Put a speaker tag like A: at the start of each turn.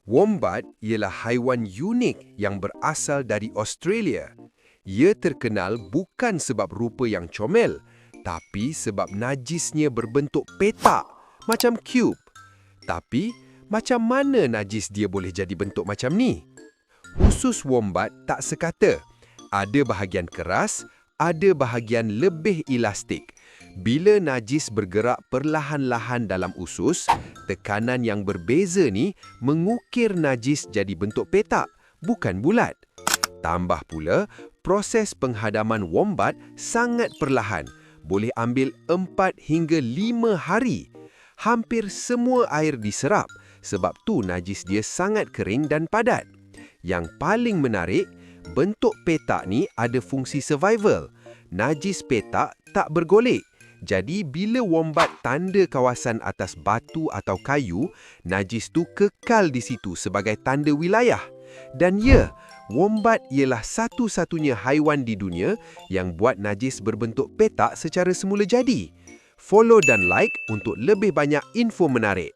A: Wombat ialah haiwan unik yang berasal dari Australia. Ia terkenal bukan sebab rupa yang comel, tapi sebab najisnya berbentuk petak, macam cube. Tapi, macam mana najis dia boleh jadi bentuk macam ni? Usus wombat tak sekata. Ada bahagian keras, ada bahagian lebih elastik. Bila najis bergerak perlahan-lahan dalam usus, tekanan yang berbeza ni mengukir najis jadi bentuk petak, bukan bulat. Tambah pula, proses penghadaman wombat sangat perlahan. Boleh ambil 4 hingga 5 hari. Hampir semua air diserap, sebab tu najis dia sangat kering dan padat. Yang paling menarik, bentuk petak ni ada fungsi survival. Najis petak tak bergolek. Jadi, bila wombat tanda kawasan atas batu atau kayu, najis tu kekal di situ sebagai tanda wilayah. Dan ya, wombat ialah satu-satunya haiwan di dunia yang buat najis berbentuk petak secara semula jadi. Follow dan like untuk lebih banyak info menarik.